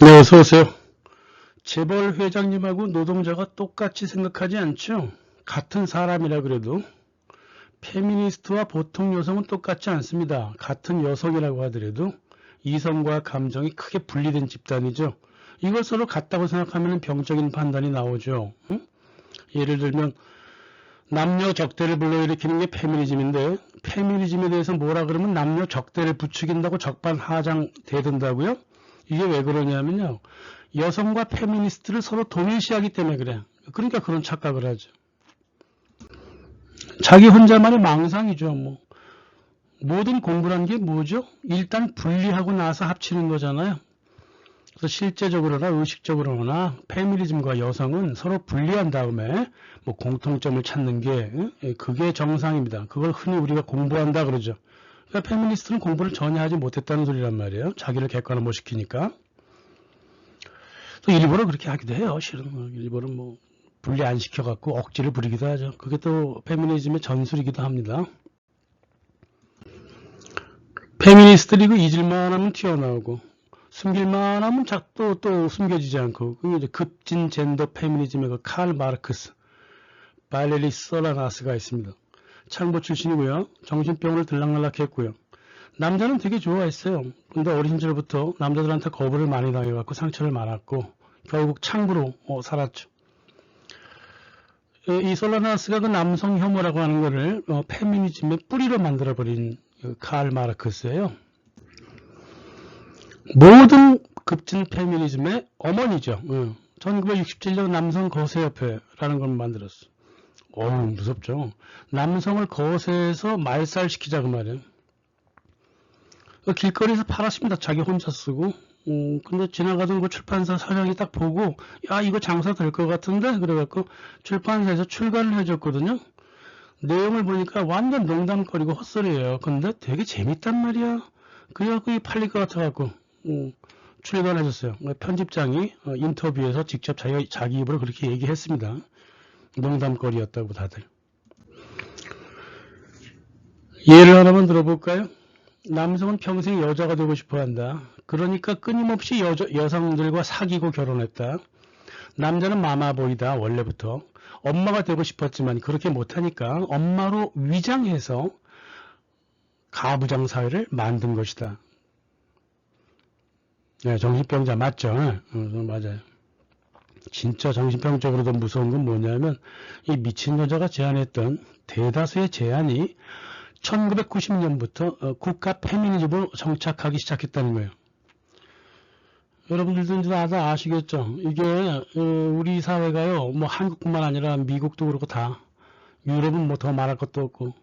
네, 어서 오세요. 재벌 회장님하고 노동자가 똑같이 생각하지 않죠? 같은 사람이라 그래도 페미니스트와 보통 여성은 똑같지 않습니다. 같은 여성이라고 하더라도 이성과 감정이 크게 분리된 집단이죠. 이걸 서로 같다고 생각하면 병적인 판단이 나오죠. 응? 예를 들면 남녀 적대를 불러일으키는 게 페미니즘인데 페미니즘에 대해서 뭐라 그러면 남녀 적대를 부추긴다고 적반하장되던다고요? 이게 왜 그러냐면요. 여성과 페미니스트를 서로 동일시하기 때문에 그래. 그러니까 그런 착각을 하죠. 자기 혼자만의 망상이죠. 모든 공부란 게 뭐죠? 일단 분리하고 나서 합치는 거잖아요. 그래서 실제적으로나 의식적으로나 페미니즘과 여성은 서로 분리한 다음에 공통점을 찾는 게 그게 정상입니다. 그걸 흔히 우리가 공부한다 그러죠. 그러니까 페미니스트는 공부를 전혀 하지 못했다는 소리란 말이에요. 자기를 객관화 못 시키니까. 또 일부러 그렇게 하기도 해요. 실은 일부러 분리 안 시켜갖고 억지를 부리기도 하죠. 그게 또 페미니즘의 전술이기도 합니다. 페미니스트들이 잊을만 하면 튀어나오고 숨길만 하면 또 숨겨지지 않고 그게 이제 급진 젠더 페미니즘의 그 칼 마르크스, 발레리 솔라나스가 있습니다. 창보 출신이고요. 정신병원을 들락날락했고요. 남자는 되게 좋아했어요. 근데 어린 시절부터 남자들한테 거부를 많이 당해갖고 상처를 많았고 결국 창부로 살았죠. 이 솔라나스가 그 남성 혐오라고 하는 거를 페미니즘의 뿌리로 만들어버린 칼 마르크스예요. 모든 급진 페미니즘의 어머니죠. 1967년 남성 거세협회라는 걸 만들었어. 무섭죠. 남성을 거세해서 말살시키자 그 말이에요. 길거리에서 팔았습니다. 자기 혼자 쓰고. 근데 지나가던 그 출판사 사장이 딱 보고 야 이거 장사 될 것 같은데 그래갖고 출판사에서 출간을 해줬거든요. 내용을 보니까 완전 농담거리고 헛소리예요. 근데 되게 재밌단 말이야. 그래갖고 이 팔릴 것 같아갖고 출간해줬어요. 편집장이 인터뷰에서 직접 자기 입으로 그렇게 얘기했습니다. 농담거리였다고 다들. 예를 하나만 들어볼까요? 남성은 평생 여자가 되고 싶어 한다. 그러니까 끊임없이 여성들과 사귀고 결혼했다. 남자는 마마보이다 원래부터. 엄마가 되고 싶었지만 그렇게 못하니까 엄마로 위장해서 가부장 사회를 만든 것이다. 네, 정신병자 맞죠? 맞아요. 진짜 정신병적으로도 무서운 건 뭐냐면 이 미친 여자가 제안했던 대다수의 제안이 1990년부터 국가 페미니즘으로 정착하기 시작했다는 거예요. 여러분들도 이제 다들 아시겠죠? 이게 우리 사회가요, 한국뿐만 아니라 미국도 그렇고 다 유럽은 더 말할 것도 없고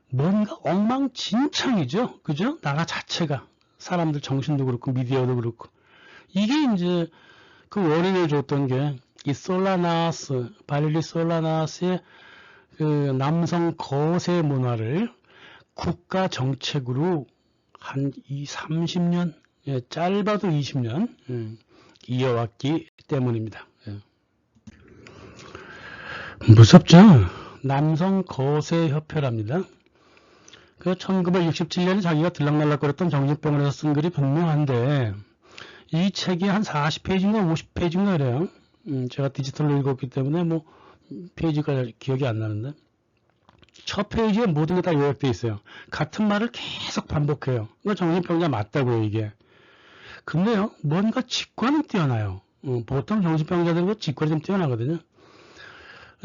뭔가 엉망진창이죠, 그죠? 나라 자체가 사람들 정신도 그렇고 미디어도 그렇고 이게 이제 그 원인을 줬던 게 이 솔라나스, 발레리 솔라나스의 그 남성 거세 문화를 국가 정책으로 한 30년, 짧아도 20년 이어왔기 때문입니다. 무섭죠? 남성 거세 협회랍니다. 그 1967년에 자기가 들락날락거렸던 정신병원에서 쓴 글이 분명한데 이 책이 한 40페이지인가 50페이지인가 그래요. 제가 디지털로 읽었기 때문에 페이지가 기억이 안 나는데 첫 페이지에 모든 게 다 요약되어 있어요. 같은 말을 계속 반복해요. 이거 정신병자 맞다고요, 이게. 근데요, 뭔가 직관은 뛰어나요. 보통 정신병자들은 직관이 좀 뛰어나거든요.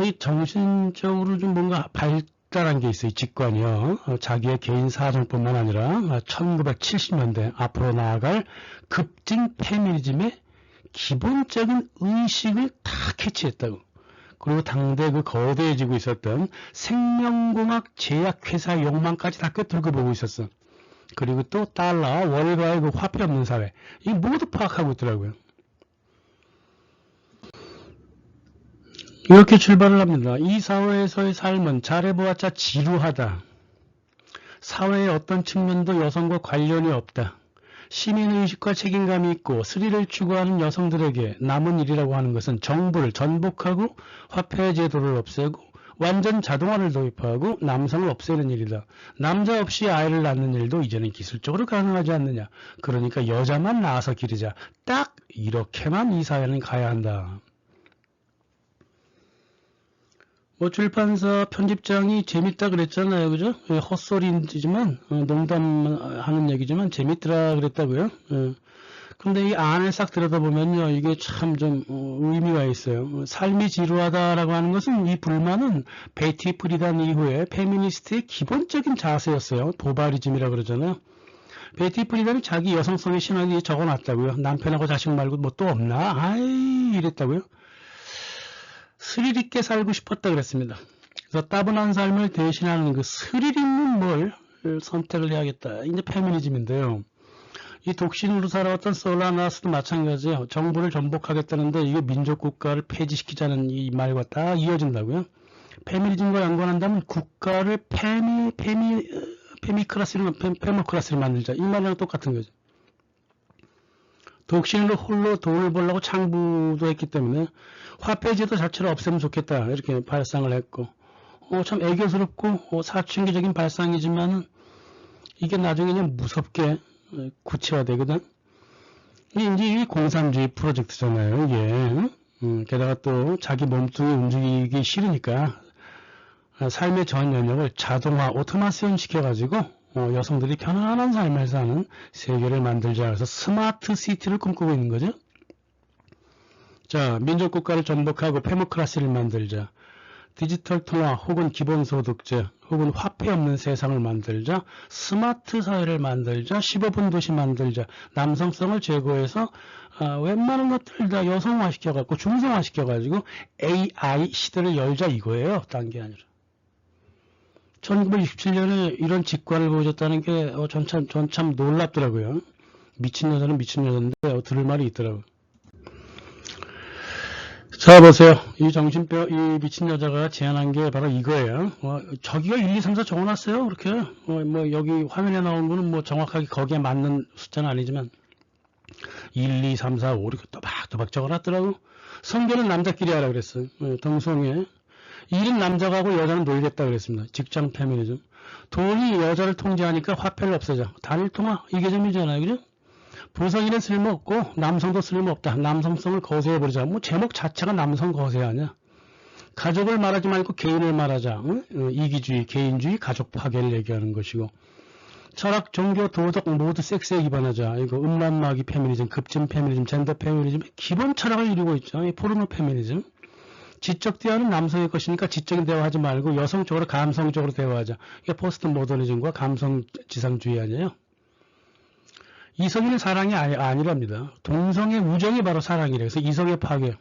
이 정신적으로 좀 뭔가 발달한 게 있어요, 직관이요. 자기의 개인 사정뿐만 아니라 1970년대 앞으로 나아갈 급진 페미니즘의 기본적인 의식을 다 캐치했다고. 그리고 당대 그 거대해지고 있었던 생명공학 제약회사 욕망까지 다 꿰뚫고 보고 있었어. 그리고 또 달러, 월가의 그 화폐 없는 사회. 이 모두 파악하고 있더라고요. 이렇게 출발을 합니다. 이 사회에서의 삶은 잘해보았자 지루하다. 사회의 어떤 측면도 여성과 관련이 없다. 시민의식과 책임감이 있고 스릴을 추구하는 여성들에게 남은 일이라고 하는 것은 정부를 전복하고 화폐 제도를 없애고 완전 자동화를 도입하고 남성을 없애는 일이다. 남자 없이 아이를 낳는 일도 이제는 기술적으로 가능하지 않느냐. 그러니까 여자만 낳아서 기르자. 딱 이렇게만 이 사회는 가야 한다. 뭐 출판사 편집장이 재밌다 그랬잖아요. 그죠? 헛소리지만 농담하는 얘기지만 재밌더라 그랬다고요. 근데 이 안을 싹 들여다보면요, 이게 참 좀 의미가 있어요. 삶이 지루하다라고 하는 것은, 이 불만은 베티 프리단 이후에 페미니스트의 기본적인 자세였어요. 도바리즘이라고 그러잖아요. 베티 프리단이 자기 여성성의 신학에 적어놨다고요. 남편하고 자식 말고 뭐 또 없나? 아이, 이랬다고요. 스릴 있게 살고 싶었다 그랬습니다. 그래서 따분한 삶을 대신하는 그 스릴 있는 뭘 선택을 해야겠다. 이제 페미니즘인데요. 이 독신으로 살아왔던 솔라나스도 마찬가지예요. 정부를 전복하겠다는데 이게 민족국가를 폐지시키자는 이 말과 딱 이어진다고요. 페미니즘과 연관한다면 국가를 페모크라시를 만들자. 이 말이랑 똑같은 거죠. 독신으로 홀로 돈을 벌려고 창부도 했기 때문에 화폐제도 자체를 없애면 좋겠다. 이렇게 발상을 했고, 참 애교스럽고 사춘기적인 발상이지만 이게 나중에는 무섭게 구체화되거든. 이게 공산주의 프로젝트잖아요. 이게 게다가 또 자기 몸뚱이 움직이기 싫으니까 삶의 전 영역을 자동화, 오토마시온 시켜가지고 여성들이 편안한 삶을 사는 세계를 만들자 해서 스마트 시티를 꿈꾸고 있는 거죠. 자, 민족국가를 전복하고 페모크라시를 만들자. 디지털 통화 혹은 기본소득제 혹은 화폐 없는 세상을 만들자. 스마트 사회를 만들자. 15분 도시 만들자. 남성성을 제거해서 웬만한 것들 다 여성화 시켜갖고 중성화 시켜가지고 AI 시대를 열자 이거예요. 딴 게 아니라. 1967년에 이런 직관을 보여줬다는 게 전 참 놀랍더라고요. 미친 여자는 미친 여자인데 들을 말이 있더라고요. 자, 보세요. 이 정신병, 이 미친 여자가 제안한 게 바로 이거예요. 저기가 1, 2, 3, 4 적어놨어요. 그렇게. 뭐 여기 화면에 나온 거는 뭐 정확하게 거기에 맞는 숫자는 아니지만 1, 2, 3, 4, 5 이렇게 또박또박 적어놨더라고. 성교는 남자끼리 하라 그랬어요. 동성애. 일은 남자가 하고 여자는 놀겠다 그랬습니다. 직장 페미니즘. 돈이 여자를 통제하니까 화폐를 없애자. 단일통화. 이게 점이잖아요. 그죠? 부성인은 쓸모없고 남성도 쓸모없다. 남성성을 거세해버리자. 뭐 제목 자체가 남성 거세 아니야. 가족을 말하지 말고 개인을 말하자. 이기주의, 개인주의, 가족 파괴를 얘기하는 것이고. 철학, 종교, 도덕 모두 섹스에 기반하자. 이거 음란마귀 페미니즘, 급진 페미니즘, 젠더 페미니즘 기본 철학을 이루고 있죠. 이 포르노 페미니즘. 지적 대화는 남성의 것이니까 지적인 대화하지 말고 여성적으로 감성적으로 대화하자. 이게 포스트 모더니즘과 감성 지상주의 아니에요. 이성의 사랑이 아니랍니다. 동성의 우정이 바로 사랑이래. 그래서 이성의 파괴.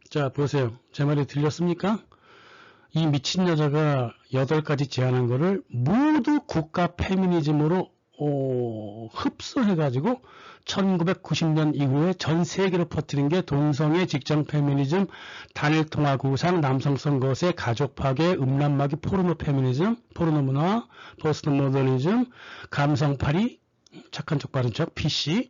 자, 보세요. 제 말이 들렸습니까? 이 미친 여자가 8가지 제안한 거를 모두 국가 페미니즘으로 흡수해가지고 1990년 이후에 전 세계로 퍼뜨린 게 동성애, 직장 페미니즘, 단일 통화 구상, 남성성 거세, 가족 파괴, 음란마귀, 포르노 페미니즘, 포르노 문화, 포스트 모더니즘, 감성 파리, 착한 척 바른 척, PC,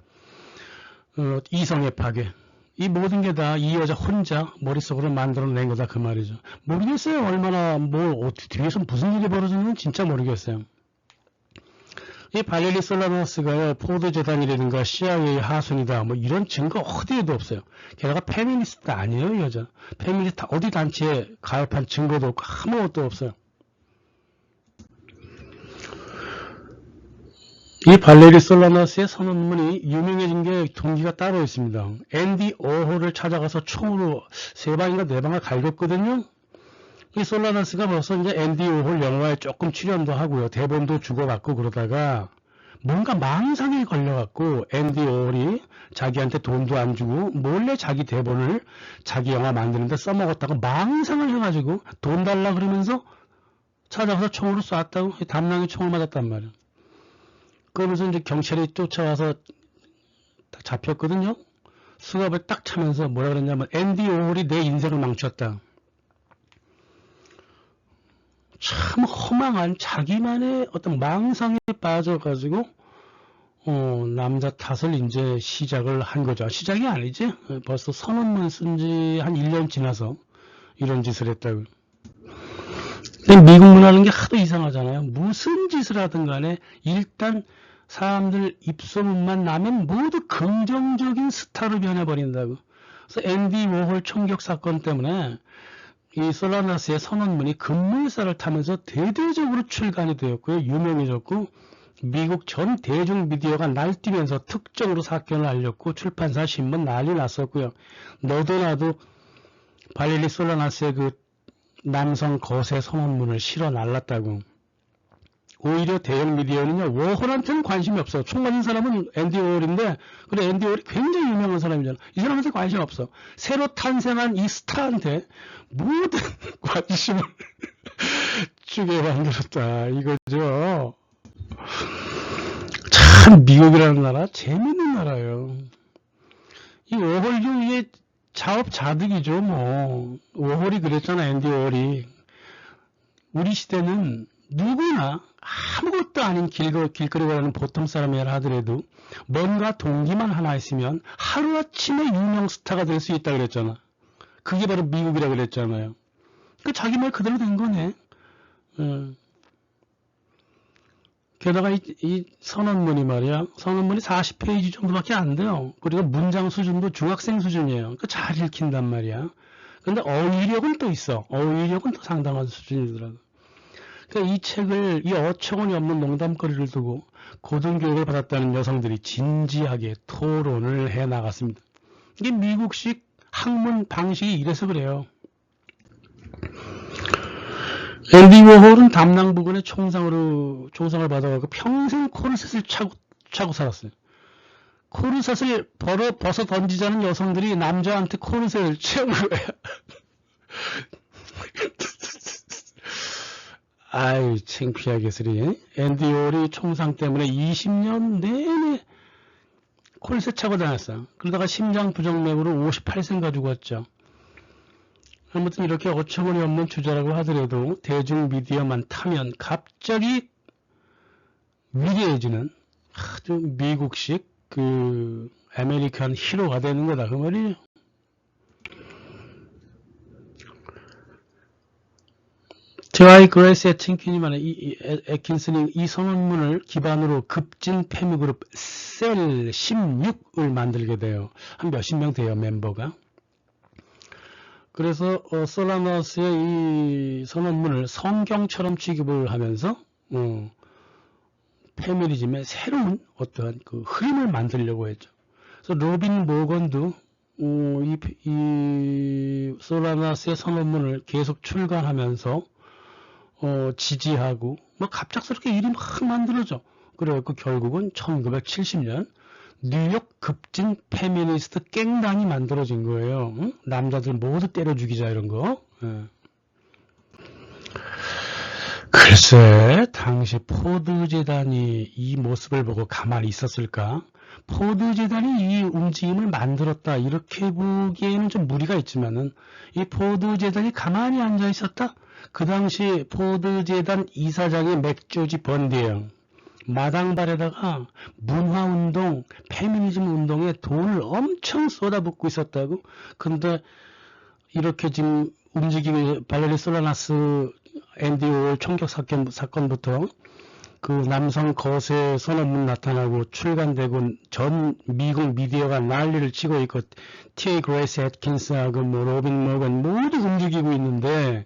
이성의 파괴. 이 모든 게 다 이 여자 혼자 머릿속으로 만들어낸 거다 그 말이죠. 모르겠어요. 얼마나 뒤에서 무슨 일이 벌어졌는지 진짜 모르겠어요. 이 발레리 솔라노스가요, 포드 재단이라든가 CIA 하순이다, 뭐 이런 증거 어디에도 없어요. 게다가 페미니스트 아니에요, 이 여자. 페미니스트 어디 단체에 가입한 증거도 없고 아무것도 없어요. 이 발레리 솔라노스의 선언문이 유명해진 게 동기가 따로 있습니다. 앤디 오홀을 찾아가서 총으로 3방인가 4방을 갈겼거든요. 이 솔라노스가 벌써 이제 앤디 오홀 영화에 조금 출연도 하고요. 대본도 주고받고 그러다가 뭔가 망상에 걸려갖고 앤디 오홀이 자기한테 돈도 안 주고 몰래 자기 대본을 자기 영화 만드는데 써먹었다고 망상을 해가지고 돈 달라 그러면서 찾아가서 총으로 쐈다고 담낭에 총을 맞았단 말이에요. 그러면서 이제 경찰이 쫓아와서 잡혔거든요. 수갑을 딱 차면서 뭐라 그랬냐면 앤디 오홀이 내 인생을 망쳤다. 참 허망한 자기만의 어떤 망상에 빠져가지고 남자 탓을 이제 시작을 한 거죠. 시작이 아니지. 벌써 선언문 쓴 지 한 1년 지나서 이런 짓을 했다고. 근데 미국 문화라는 게 하도 이상하잖아요. 무슨 짓을 하든 간에 일단 사람들 입소문만 나면 모두 긍정적인 스타로 변해버린다고. 그래서 앤디 워홀 총격 사건 때문에 이 솔라나스의 선언문이 급물살을 타면서 대대적으로 출간이 되었고요. 유명해졌고 미국 전 대중 미디어가 날뛰면서 특정으로 사건을 알렸고 출판사 신문 난리 났었고요. 너도 나도 발레리 솔라나스의 그 남성 거세 선언문을 실어 날랐다고. 오히려 대형 미디어는요, 워홀한테는 관심이 없어. 총 맞은 사람은 앤디 워홀인데, 그래, 앤디 워홀이 굉장히 유명한 사람이잖아. 이 사람한테 관심 없어. 새로 탄생한 이 스타한테 모든 관심을 주게 만들었다. 이거죠. 참, 미국이라는 나라, 재밌는 나라예요. 이 워홀도 이게 자업자득이죠, 뭐. 워홀이 그랬잖아, 앤디 워홀이. 우리 시대는 누구나 아무것도 아닌 길거리 가는 보통 사람이라 하더라도 뭔가 동기만 하나 있으면 하루아침에 유명 스타가 될 수 있다 그랬잖아. 그게 바로 미국이라 그랬잖아요. 그 자기 말 그대로 된 거네. 게다가 이 선언문이 말이야. 선언문이 40페이지 정도밖에 안 돼요. 그리고 문장 수준도 중학생 수준이에요. 그 잘 읽힌단 말이야. 근데 어휘력은 또 있어. 어휘력은 또 상당한 수준이더라고. 그러니까 이 책을 이 어처구니 없는 농담거리를 두고 고등교육을 받았다는 여성들이 진지하게 토론을 해 나갔습니다. 이게 미국식 학문 방식이 이래서 그래요. 앤디 워홀은 담낭 부근에 총상을 받아가지고 평생 코르셋을 차고 살았어요. 코르셋을 벗어 던지자는 여성들이 남자한테 코르셋을 채운 거야. 아유, 창피하게 쓰리. 앤디 워홀이 총상 때문에 20년 내내 코르셋 차고 다녔어. 그러다가 심장 부정맥으로 58생 가지고 왔죠. 아무튼 이렇게 어처구니 없는 주제라고 하더라도 대중 미디어만 타면 갑자기 위대해지는 아주 미국식 그 아메리칸 히로가 되는 거다 그 말이에요. T.Y. 그레이스 애킨슨이 이 선언문을 기반으로 급진 패미 그룹 셀 16을 만들게 돼요. 한 몇십 명 돼요, 멤버가. 그래서 솔라나스의 이 선언문을 성경처럼 취급을 하면서 페미니즘의 새로운 어떠한 그 흐름을 만들려고 했죠. 그래서 로빈 모건도 이 솔라나스의 선언문을 계속 출간하면서 지지하고 뭐 갑작스럽게 일이 막 만들어져. 그래갖고 결국은 1970년 뉴욕 급진 페미니스트 깽단이 만들어진 거예요. 응? 남자들 모두 때려 죽이자 이런 거. 글쎄 당시 포드 재단이 이 모습을 보고 가만히 있었을까? 포드 재단이 이 움직임을 만들었다 이렇게 보기에는 좀 무리가 있지만은 이 포드 재단이 가만히 앉아 있었다? 그 당시 포드 재단 이사장이 맥조지 번디예요. 마당발에다가 문화운동, 페미니즘 운동에 돈을 엄청 쏟아붓고 있었다고. 근데 이렇게 지금 움직임이 발레리 솔라나스 앤디 워홀 총격 사건부터 그 남성 거세 선언문 나타나고 출간되고 전 미국 미디어가 난리를 치고 있고 T.A. 그레이스 애킨슨하고 뭐 로빈 모건 모두 움직이고 있는데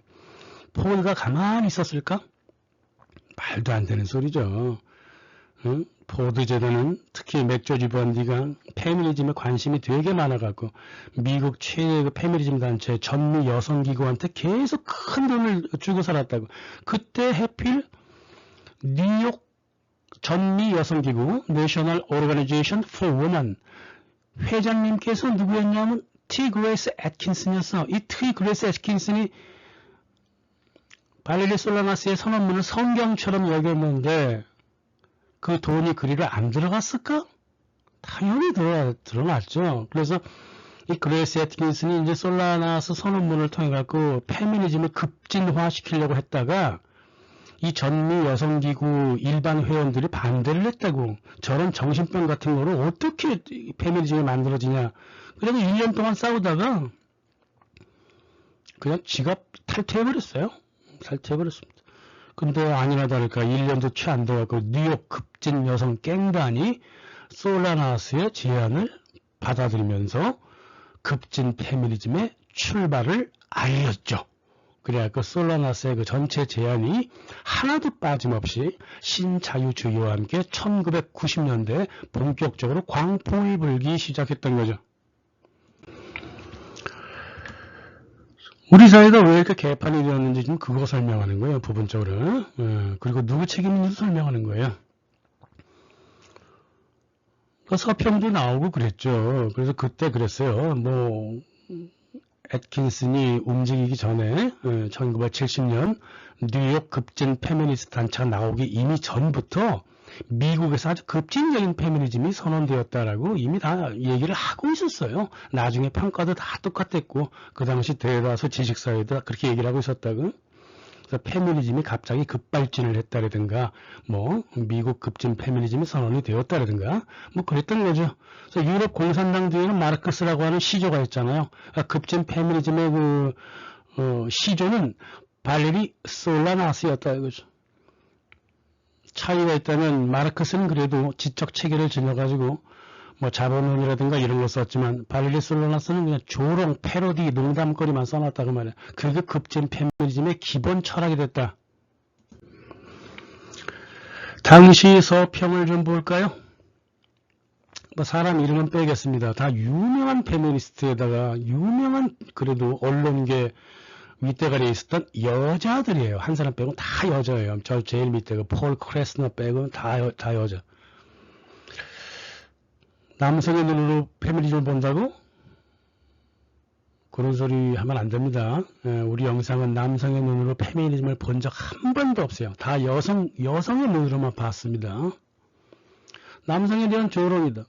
폴가 가만히 있었을까? 말도 안 되는 소리죠. 응? 포드 재단은 특히 맥조지 번디가 페미니즘에 관심이 되게 많아갖고 미국 최대 그 페미니즘 단체 전미 여성기구한테 계속 큰 돈을 주고 살았다고. 그때 해필 뉴욕 전미 여성기구 National Organization for Women 회장님께서 누구였냐면 T. 그레이스 애킨슨이었어. 이 T. 그레이스 애킨슨이 발레리 솔라나스의 선언문을 성경처럼 여겼는데 그 돈이 그리로 안 들어갔을까? 당연히 들어갔죠. 그래서 이 그레이스 애킨슨이 이제 솔라나스 선언문을 통해 갖고 페미니즘을 급진화시키려고 했다가 이 전미 여성기구 일반 회원들이 반대를 했다고. 저런 정신병 같은 거를 어떻게 페미니즘이 만들어지냐. 그래서 1년 동안 싸우다가 그냥 지갑 탈퇴해버렸어요. 살퇴해버렸습니다. 근데 아니나 다를까 1년도 채 안 돼갖고 뉴욕 급진 여성 갱단이 솔라나스의 제안을 받아들이면서 급진 페미니즘의 출발을 알렸죠. 그래갖고 솔라나스의 그 전체 제안이 하나도 빠짐없이 신자유주의와 함께 1990년대에 본격적으로 광풍이 불기 시작했던 거죠. 우리 사회가 왜 이렇게 개판이 되었는지 좀 그거 설명하는 거예요, 부분적으로. 그리고 누구 책임인지도 설명하는 거예요. 서평도 나오고 그랬죠. 그래서 그때 그랬어요. 뭐 애트킨슨이 움직이기 전에 1970년 뉴욕 급진 페미니스트 단체가 나오기 이미 전부터 미국에서 아주 급진적인 페미니즘이 선언되었다라고 이미 다 얘기를 하고 있었어요. 나중에 평가도 다 똑같았고 그 당시 대다수 지식사회도 그렇게 얘기를 하고 있었다고. 그래서 페미니즘이 갑자기 급발진을 했다라든가 뭐 미국 급진 페미니즘이 선언이 되었다라든가 뭐 그랬던 거죠. 그래서 유럽 공산당 뒤에는 마르크스라고 하는 시조가 있잖아요. 급진 페미니즘의 그 시조는 발레리 솔라나스였다 이거죠. 차이가 있다면 마르크스는 그래도 지적 체계를 지녀가지고 뭐 자본론이라든가 이런 거 썼지만 발레리 솔라나스는 그냥 조롱, 패러디, 농담거리만 써놨다고 말이야. 그게 급진 페미니즘의 기본 철학이 됐다. 당시 서평을 좀 볼까요? 뭐 사람 이름은 빼겠습니다. 다 유명한 페미니스트에다가 유명한 그래도 언론계 윗대가리에 있었던 여자들이에요. 한 사람 빼고 다 여자예요. 저 제일 밑에 그 폴 크레스너 빼고 다 여자. 남성의 눈으로 페미니즘을 본다고? 그런 소리 하면 안 됩니다. 우리 영상은 남성의 눈으로 페미니즘을 본 적 한 번도 없어요. 다 여성의 눈으로만 봤습니다. 남성에 대한 조롱이다.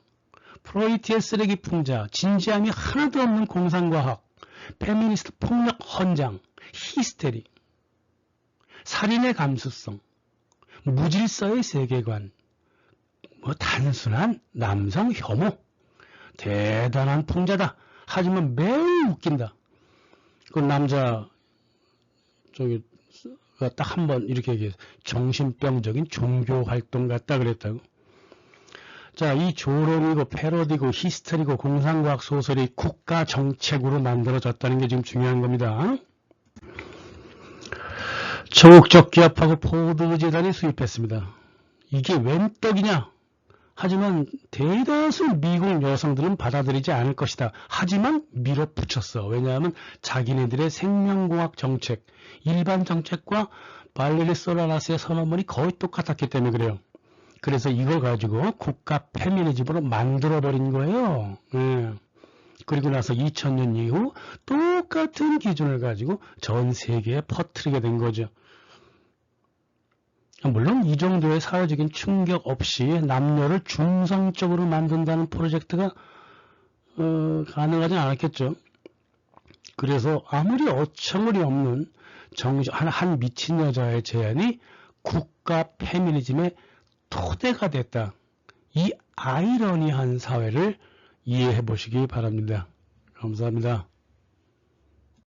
프로이트의 쓰레기 풍자, 진지함이 하나도 없는 공상과학, 페미니스트 폭력 헌장, 히스테리, 살인의 감수성, 무질서의 세계관, 뭐 단순한 남성 혐오, 대단한 풍자다. 하지만 매우 웃긴다. 그 남자 저기 딱 한 번 이렇게 얘기해서 정신병적인 종교 활동 같다 그랬다고. 자, 이 조롱이고 패러디고 히스테리고 공상과학 소설이 국가 정책으로 만들어졌다는 게 지금 중요한 겁니다. 저국적 기업하고 포드 재단이 수입했습니다. 이게 웬 떡이냐? 하지만 대다수 미국 여성들은 받아들이지 않을 것이다. 하지만 밀어붙였어. 왜냐하면 자기네들의 생명공학 정책, 일반 정책과 발레리 솔라나스의 선언문이 거의 똑같았기 때문에 그래요. 그래서 이걸 가지고 국가 페미니즘으로 만들어버린 거예요. 그리고 나서 2000년 이후 똑같은 기준을 가지고 전 세계에 퍼뜨리게 된 거죠. 물론 이 정도의 사회적인 충격 없이 남녀를 중성적으로 만든다는 프로젝트가 가능하지 않았겠죠. 그래서 아무리 어처구니 없는 한 미친 여자의 제안이 국가 페미니즘의 토대가 됐다. 이 아이러니한 사회를 이해해 보시기 바랍니다. 감사합니다.